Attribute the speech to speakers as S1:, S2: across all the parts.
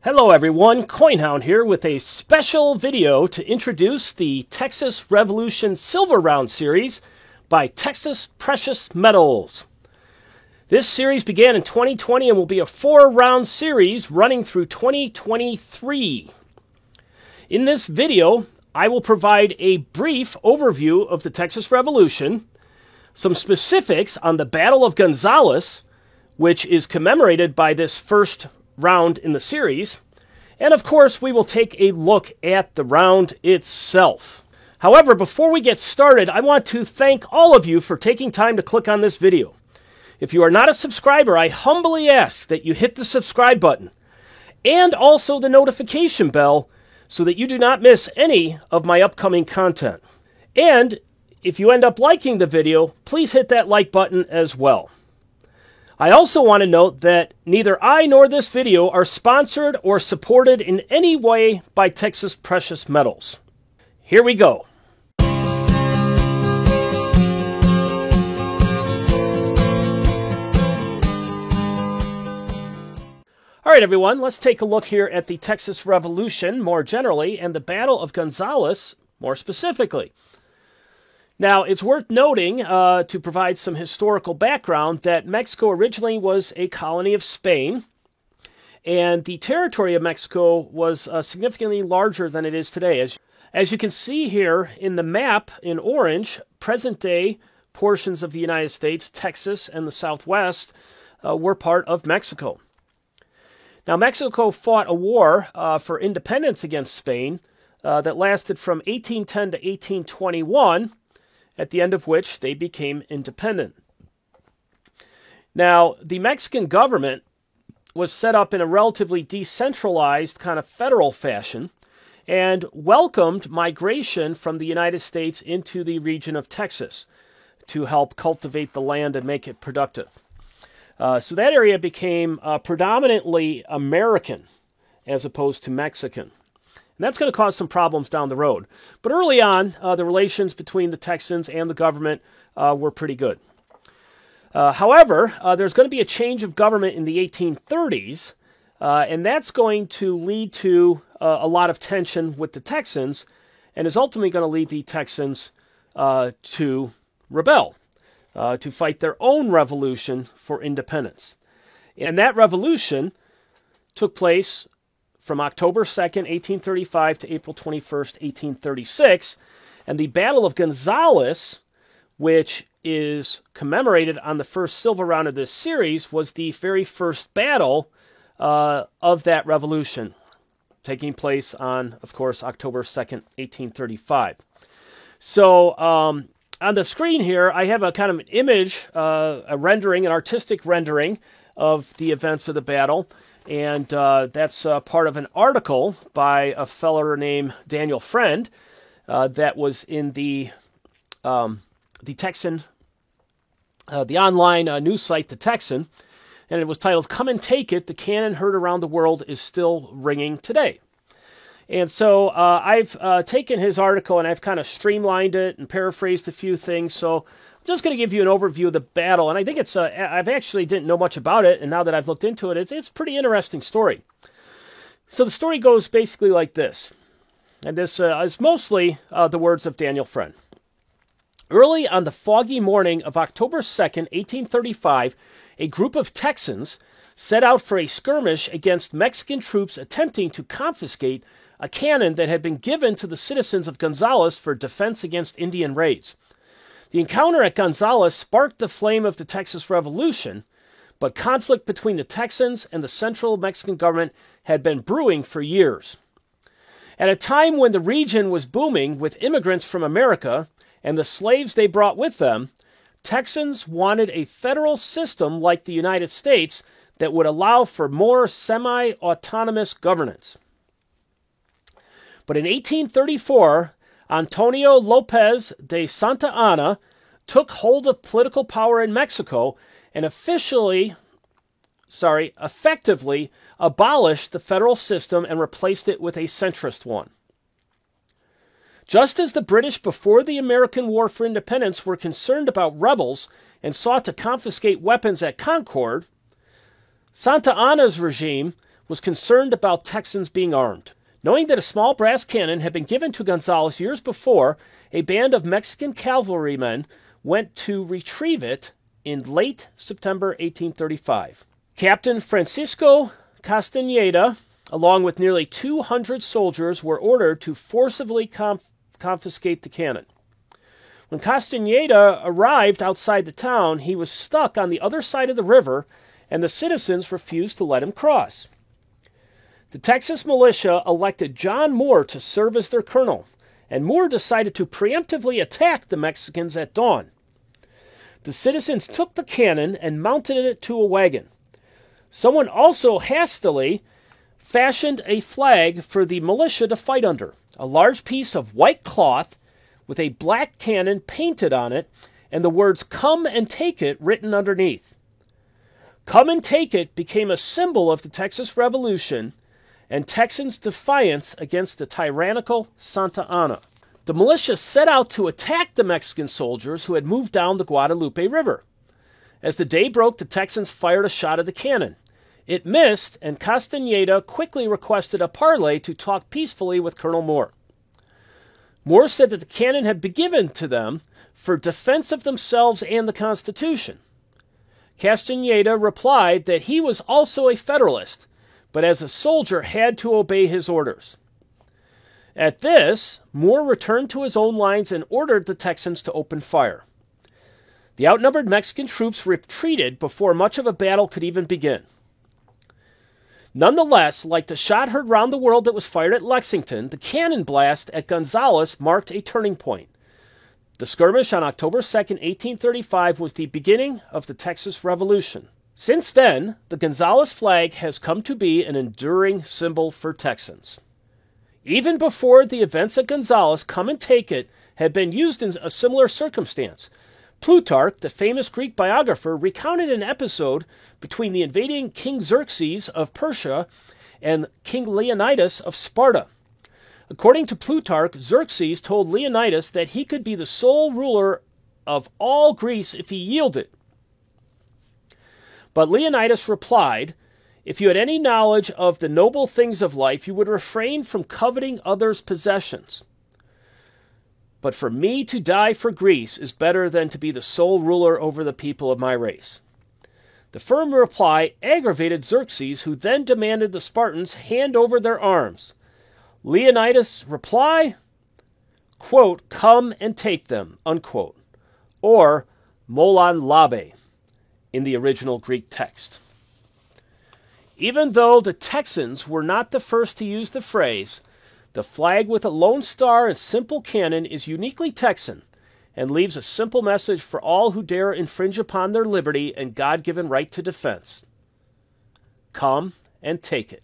S1: Hello everyone, CoinHound here with a special video to introduce the Texas Revolution Silver Round series by Texas Precious Metals. This series began in 2020 and will be a 4-round series running through 2023. In this video, I will provide a brief overview of the Texas Revolution, some specifics on the Battle of Gonzales, which is commemorated by this first round in the series, and of course we will take a look at the round itself. However, before we get started, I want to thank all of you for taking time to click on this video. If you are not a subscriber, I humbly ask that you hit the subscribe button and also the notification bell so that you do not miss any of my upcoming content. And if you end up liking the video, please hit that like button as well. I also want to note that neither I nor this video are sponsored or supported in any way by Texas Precious Metals. Here we go. All right, everyone, let's take a look here at the Texas Revolution more generally and the Battle of Gonzales more specifically. Now, it's worth noting, to provide some historical background, that Mexico originally was a colony of Spain, and the territory of Mexico was significantly larger than it is today. As you can see here in the map in orange, present-day portions of the United States, Texas, and the Southwest were part of Mexico. Now, Mexico fought a war for independence against Spain that lasted from 1810 to 1821, at the end of which they became independent. Now, the Mexican government was set up in a relatively decentralized kind of federal fashion and welcomed migration from the United States into the region of Texas to help cultivate the land and make it productive. So that area became predominantly American as opposed to Mexican. And that's going to cause some problems down the road. But early on, the relations between the Texans and the government were pretty good. However, there's going to be a change of government in the 1830s, and that's going to lead to a lot of tension with the Texans, and is ultimately going to lead the Texans to rebel, to fight their own revolution for independence. And that revolution took place from October 2nd, 1835 to April 21st, 1836. And the Battle of Gonzales, which is commemorated on the first silver round of this series, was the very first battle of that revolution, taking place on, of course, October 2nd, 1835. So on the screen here, I have a kind of an image, a rendering, an artistic rendering of the events of the battle. And that's part of an article by a fellow named Daniel Friend that was in the Texan, the online news site, The Texan, and it was titled, "Come and Take It, the cannon heard around the world is still ringing today." And so I've taken his article and I've kind of streamlined it and paraphrased a few things, so I'm just going to give you an overview of the battle, and I think it's I've actually didn't know much about it, and now that I've looked into it, it's a pretty interesting story. So the story goes basically like this, and this is mostly the words of Daniel Friend. Early on the foggy morning of October 2nd, 1835, a group of Texans set out for a skirmish against Mexican troops attempting to confiscate a cannon that had been given to the citizens of Gonzales for defense against Indian raids. The encounter at Gonzales sparked the flame of the Texas Revolution, but conflict between the Texans and the central Mexican government had been brewing for years. At a time when the region was booming with immigrants from America and the slaves they brought with them, Texans wanted a federal system like the United States that would allow for more semi-autonomous governance. But in 1834, Antonio Lopez de Santa Anna took hold of political power in Mexico and effectively abolished the federal system and replaced it with a centrist one. Just as the British before the American War for Independence were concerned about rebels and sought to confiscate weapons at Concord, Santa Anna's regime was concerned about Texans being armed. Knowing that a small brass cannon had been given to Gonzales years before, a band of Mexican cavalrymen went to retrieve it in late September 1835. Captain Francisco Castañeda, along with nearly 200 soldiers, were ordered to forcibly confiscate the cannon. When Castañeda arrived outside the town, he was stuck on the other side of the river, and the citizens refused to let him cross. The Texas militia elected John Moore to serve as their colonel, and Moore decided to preemptively attack the Mexicans at dawn. The citizens took the cannon and mounted it to a wagon. Someone also hastily fashioned a flag for the militia to fight under, a large piece of white cloth with a black cannon painted on it and the words "Come and Take It" written underneath. Come and Take It became a symbol of the Texas Revolution and Texans' defiance against the tyrannical Santa Anna. The militia set out to attack the Mexican soldiers who had moved down the Guadalupe River. As the day broke, the Texans fired a shot at the cannon. It missed, and Castañeda quickly requested a parley to talk peacefully with Colonel Moore. Moore said that the cannon had been given to them for defense of themselves and the Constitution. Castañeda replied that he was also a Federalist, but as a soldier had to obey his orders. At this, Moore returned to his own lines and ordered the Texans to open fire. The outnumbered Mexican troops retreated before much of a battle could even begin. Nonetheless, like the shot heard round the world that was fired at Lexington, the cannon blast at Gonzales marked a turning point. The skirmish on October 2nd, 1835 was the beginning of the Texas Revolution. Since then, the Gonzales flag has come to be an enduring symbol for Texans. Even before the events at Gonzales, Come and Take It had been used in a similar circumstance. Plutarch, the famous Greek biographer, recounted an episode between the invading King Xerxes of Persia and King Leonidas of Sparta. According to Plutarch, Xerxes told Leonidas that he could be the sole ruler of all Greece if he yielded. But Leonidas replied, "If you had any knowledge of the noble things of life, you would refrain from coveting others' possessions. But for me to die for Greece is better than to be the sole ruler over the people of my race." The firm reply aggravated Xerxes, who then demanded the Spartans hand over their arms. Leonidas' reply, quote, "Come and take them," unquote, or molon labe in the original Greek text. Even though the Texans were not the first to use the phrase, the flag with a lone star and simple cannon is uniquely Texan and leaves a simple message for all who dare infringe upon their liberty and God-given right to defense. Come and take it.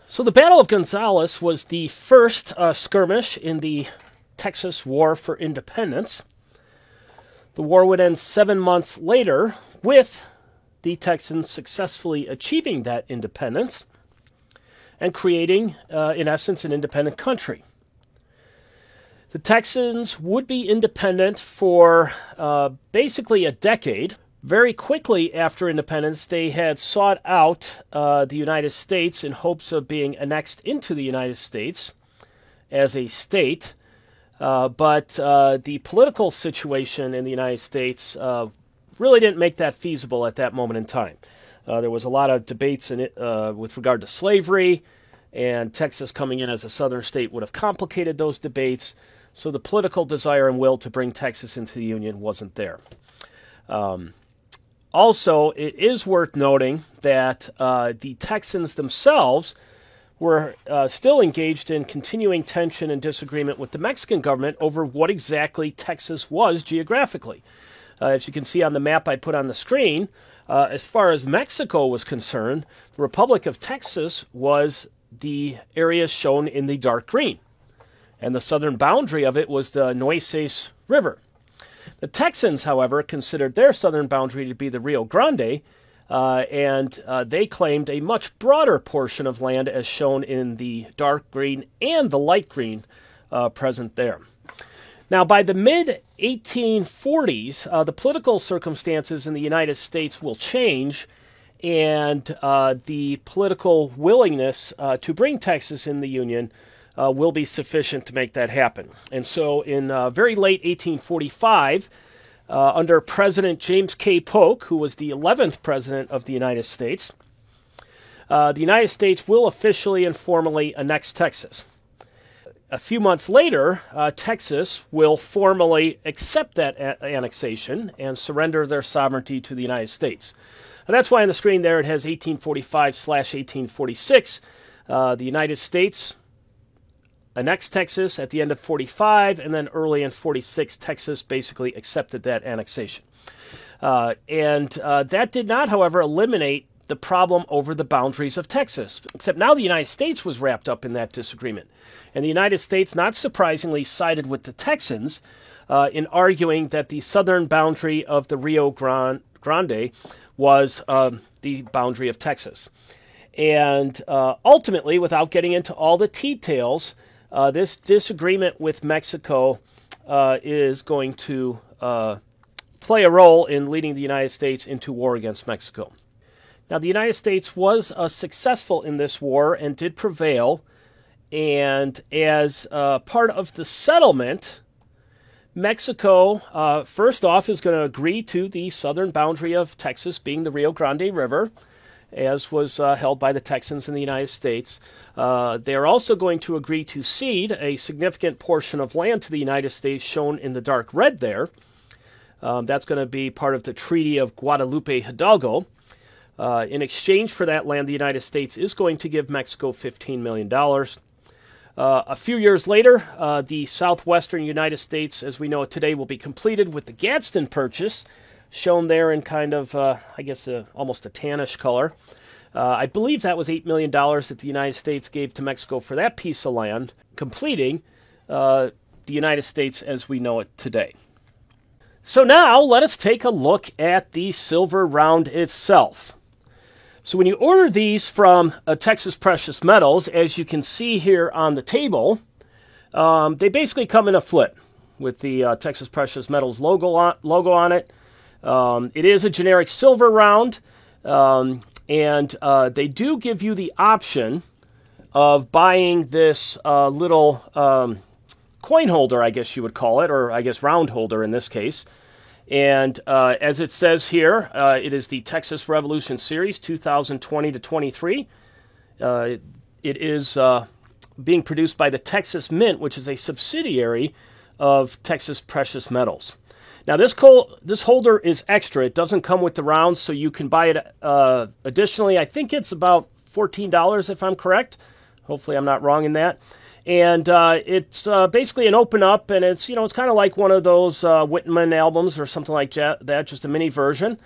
S1: So the Battle of Gonzales was the first skirmish in the Texas War for Independence. The war would end 7 months later with the Texans successfully achieving that independence and creating, in essence, an independent country. The Texans would be independent for basically a decade. Very quickly after independence, they had sought out the United States in hopes of being annexed into the United States as a state. But the political situation in the United States really didn't make that feasible at that moment in time. There was a lot of debates in it with regard to slavery, and Texas coming in as a southern state would have complicated those debates. So the political desire and will to bring Texas into the Union wasn't there. Also, it is worth noting that the Texans themselves were still engaged in continuing tension and disagreement with the Mexican government over what exactly Texas was geographically. As you can see on the map I put on the screen, as far as Mexico was concerned, the Republic of Texas was the area shown in the dark green, and the southern boundary of it was the Nueces River. The Texans, however, considered their southern boundary to be the Rio Grande, and they claimed a much broader portion of land as shown in the dark green and the light green present there. Now, by the mid-1840s, the political circumstances in the United States will change, and the political willingness to bring Texas in the Union will be sufficient to make that happen. And so in very late 1845, under President James K. Polk, who was the 11th President of the United States, the United States will officially and formally annex Texas. A few months later, Texas will formally accept that annexation and surrender their sovereignty to the United States. And that's why on the screen there it has 1845/1846. The United States annexed Texas at the end of 45, and then early in 46, Texas basically accepted that annexation. That did not, however, eliminate the problem over the boundaries of Texas, except now the United States was wrapped up in that disagreement. And the United States, not surprisingly, sided with the Texans in arguing that the southern boundary of the Rio Grande was the boundary of Texas. And ultimately, without getting into all the details, this disagreement with Mexico is going to play a role in leading the United States into war against Mexico. Now, the United States was successful in this war and did prevail. And as part of the settlement, Mexico, first off, is going to agree to the southern boundary of Texas being the Rio Grande River, as was held by the Texans in the United States. They are also going to agree to cede a significant portion of land to the United States, shown in the dark red there. That's going to be part of the Treaty of Guadalupe Hidalgo. In exchange for that land, the United States is going to give Mexico $15 million. A few years later, the southwestern United States, as we know it today, will be completed with the Gadsden Purchase, shown there in kind of, almost a tannish color. I believe that was $8 million that the United States gave to Mexico for that piece of land, completing the United States as we know it today. So now let us take a look at the silver round itself. So when you order these from Texas Precious Metals, as you can see here on the table, they basically come in a flip with the Texas Precious Metals logo on it. It is a generic silver round, and they do give you the option of buying this little coin holder, I guess you would call it, or I guess round holder in this case. And as it says here, it is the Texas Revolution Series 2020 to 23. It is being produced by the Texas Mint, which is a subsidiary of Texas Precious Metals. Now, this holder is extra. It doesn't come with the rounds, so you can buy it additionally. I think it's about $14 if I'm correct. Hopefully I'm not wrong in that. And it's basically an open up, and it's kind of like one of those Whitman albums or something like that, just a mini version.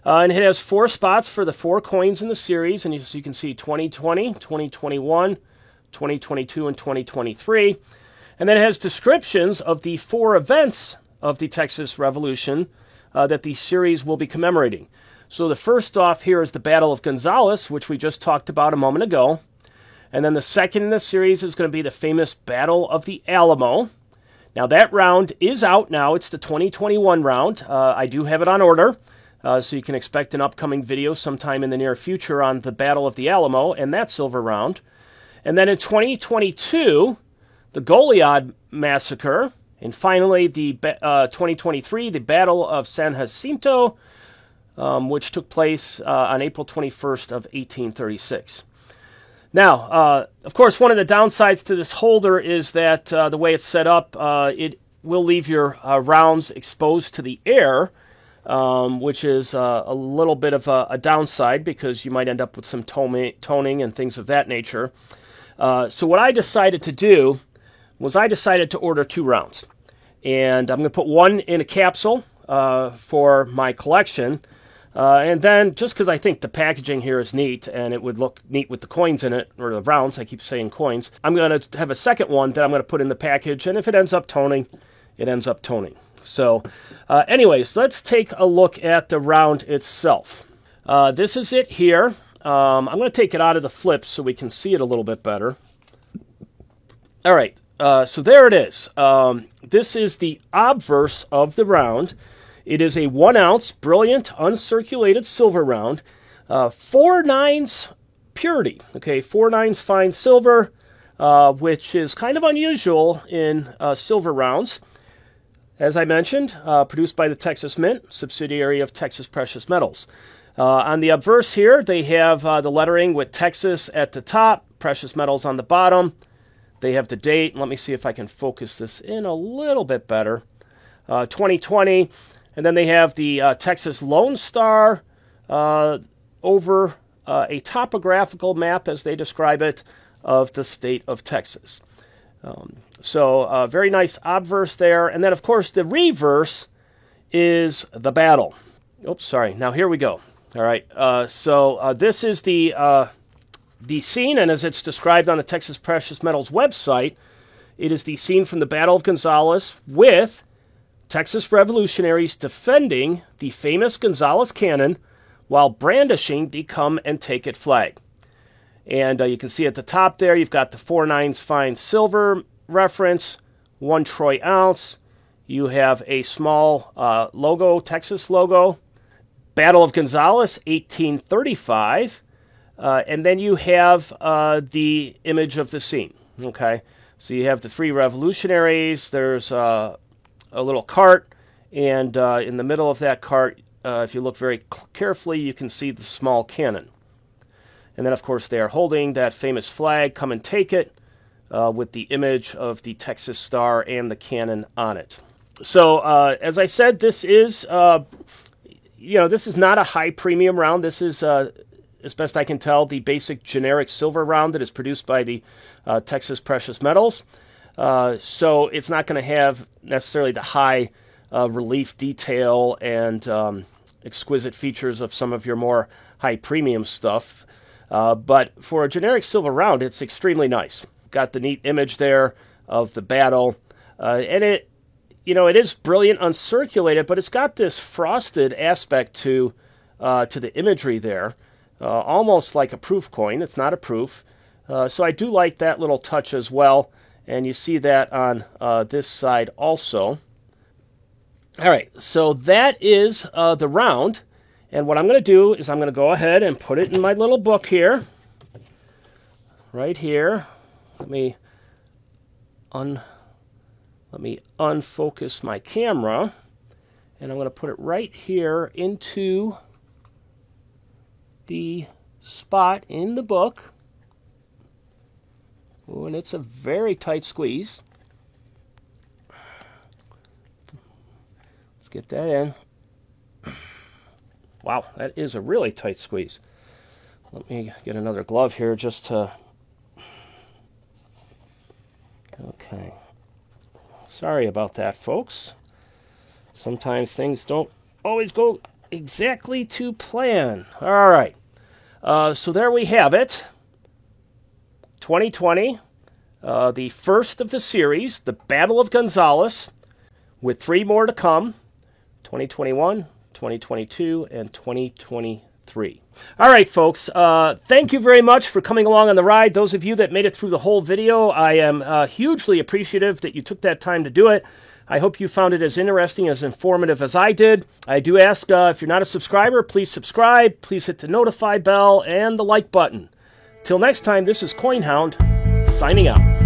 S1: And it has 4 spots for the 4 coins in the series, and as you can see, 2020, 2021, 2022, and 2023. And then it has descriptions of the 4 events of the Texas Revolution that the series will be commemorating. So the first off here is the Battle of Gonzales, which we just talked about a moment ago. And then the second in the series is going to be the famous Battle of the Alamo. Now that round is out now. It's the 2021 round. I do have it on order, so you can expect an upcoming video sometime in the near future on the Battle of the Alamo and that silver round. And then in 2022, the Goliad Massacre. And finally, the 2023, the Battle of San Jacinto, which took place on April 21st of 1836. Now, of course, one of the downsides to this holder is that the way it's set up, it will leave your rounds exposed to the air, which is a little bit of a downside because you might end up with some toning and things of that nature. So what I decided to do was I decided to order 2 rounds. And I'm going to put one in a capsule for my collection. And then, just because I think the packaging here is neat and it would look neat with the coins in it, or the rounds, I keep saying coins, I'm going to have a second one that I'm going to put in the package, and if it ends up toning, it ends up toning. So, anyways, let's take a look at the round itself. This is it here. I'm going to take it out of the flip so we can see it a little bit better. All right, so there it is. This is the obverse of the round. It is a 1-ounce, brilliant, uncirculated silver round. 4 nines purity. Okay, 4 nines fine silver, which is kind of unusual in silver rounds. As I mentioned, produced by the Texas Mint, subsidiary of Texas Precious Metals. On the obverse here, they have the lettering with Texas at the top, Precious Metals on the bottom. They have the date. Let me see if I can focus this in a little bit better. 2020. And then they have the Texas Lone Star over a topographical map, as they describe it, of the state of Texas. So very nice obverse there. And then, of course, the reverse is the battle. Oops, sorry. Now, here we go. All right. So this is the scene, and as it's described on the Texas Precious Metals website, it is the scene from the Battle of Gonzales with Texas revolutionaries defending the famous Gonzales cannon while brandishing the Come and Take It flag. And you can see at the top there, you've got the 4 nines fine silver reference, 1 troy ounce. You have a small logo, Texas logo. Battle of Gonzales, 1835. And then you have the image of the scene. Okay, so you have the 3 revolutionaries. There's a little cart, and in the middle of that cart, if you look very carefully, you can see the small cannon. And then, of course, they are holding that famous flag, Come and Take It, with the image of the Texas Star and the cannon on it. So, as I said, this is, this is not a high premium round. This is, as best I can tell, the basic generic silver round that is produced by the Texas Precious Metals. So it's not going to have necessarily the high relief detail and exquisite features of some of your more high premium stuff. But for a generic silver round, it's extremely nice. Got the neat image there of the battle. And it is brilliant uncirculated, but it's got this frosted aspect to the imagery there. Almost like a proof coin. It's not a proof. So I do like that little touch as well. And you see that on this side also. All right, so that is the round. And what I'm going to do is I'm going to go ahead and put it in my little book here. Right here. Let me unfocus my camera. And I'm going to put it right here into the spot in the book. Ooh, and it's a very tight squeeze. Let's get that in. Wow, that is a really tight squeeze. Let me get another glove here just to... Okay. Sorry about that, folks. Sometimes things don't always go exactly to plan. All right. So there we have it. 2020, the first of the series, the Battle of Gonzales, with 3 more to come, 2021, 2022, and 2023. All right, folks, thank you very much for coming along on the ride. Those of you that made it through the whole video, I am hugely appreciative that you took that time to do it. I hope you found it as interesting, as informative as I did. I do ask, if you're not a subscriber, please subscribe. Please hit the notify bell and the like button. Till next time, this is CoinHound, signing out.